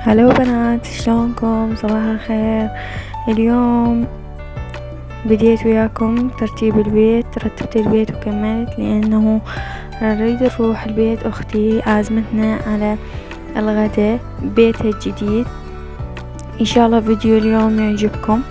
هلو بنات، شلونكم؟ صباح الخير. اليوم بديت وياكم ترتيب البيت، رتبت البيت وكملت لأنه نريد نروح البيت أختي، عازمتنا على الغداء بيتها الجديد. إن شاء الله فيديو اليوم يعجبكم.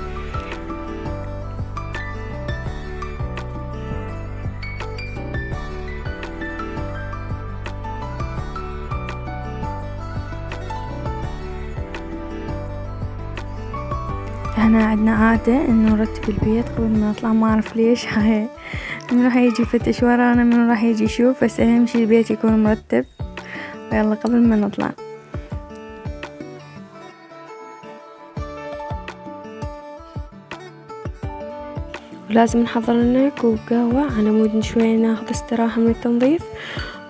احنا عندنا عادة انه نرتب البيت قبل ما نطلع، ما اعرف ليش. هاي من راح يجي يفتش ورانا، من راح يجي يشوف، بس اهم شي البيت يكون مرتب. ويلا قبل ما نطلع، ولازم نحضر لنا كوب قهوة على مود شوية ناخذ استراحة من التنظيف.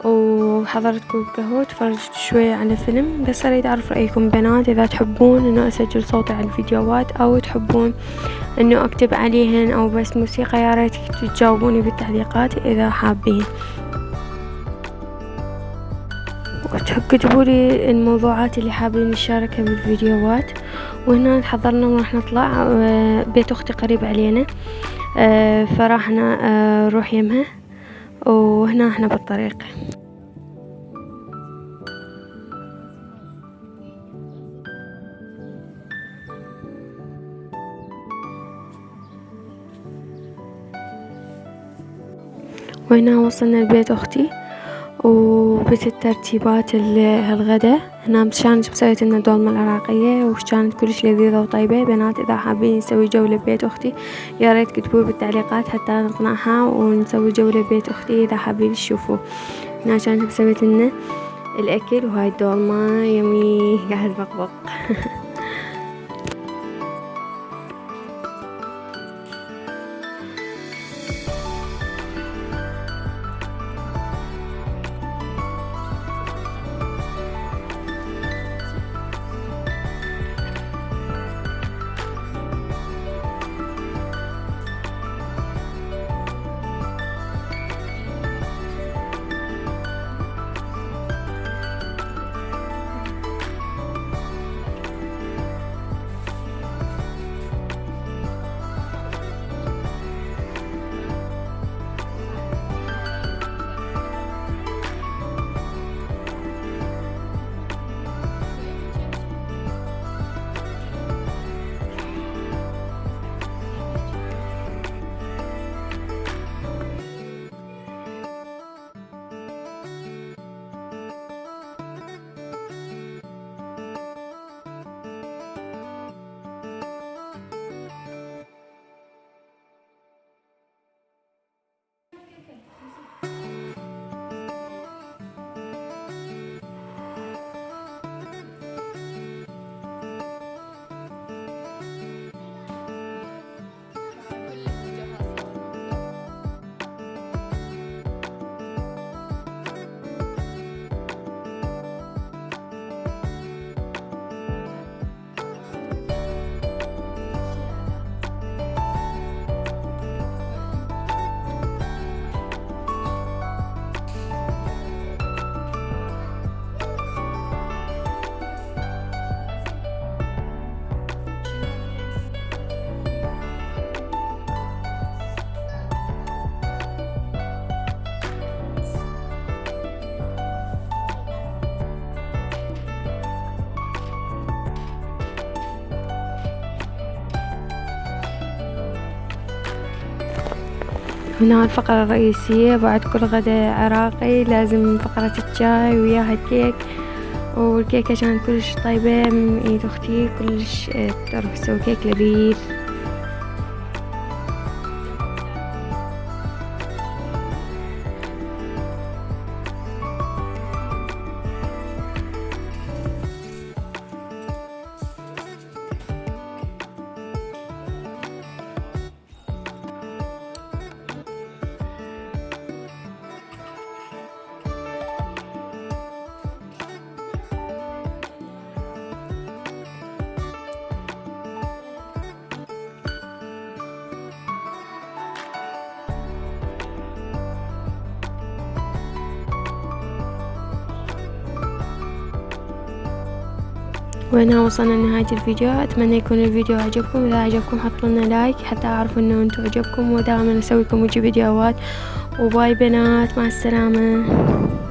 وحضرت كوب قهوة، تفرجت شوية على فيلم. بس أريد أعرف رأيكم بنات، إذا تحبون إنه أسجل صوتي على الفيديوهات أو تحبون إنه أكتب عليهن أو بس موسيقى، يا ريت تجاوبوني بالتعليقات إذا حابين. وتكتبوا لي الموضوعات اللي حابين نشاركها بالفيديوهات. وهنا تحضرنا وراح نطلع. بيت أختي قريب علينا، فراح نروح يمها، وهنا احنا بالطريق. وهنا وصلنا لبيت أختي وبيت الترتيبات الغداء. هنا كانت مسويت لنا دولمة العراقية وكانت كلش لذيذة وطيبة. بنات إذا حابين نسوي جولة ببيت أختي يا ريت كتبوا بالتعليقات حتى نقنعها ونسوي جولة ببيت أختي إذا حابين تشوفوا. هنا كانت مسويت لنا الأكل، وهاي الدولمة يمي قاعد بقبق. هنا الفقرة الرئيسية بعد كل غداء عراقي لازم فقرة الشاي وياها الكيك. والكيكة كانت كلش طيبة من ايد اختي، كلش تعرف تسوي كيك لذيذ. وهنا وصلنا لنهاية الفيديو. أتمنى يكون الفيديو عجبكم. إذا عجبكم حطوا لنا لايك حتى أعرف إنه أنتم عجبكم، ودائما أسويكم فيديوهات. وباي بنات، مع السلامة.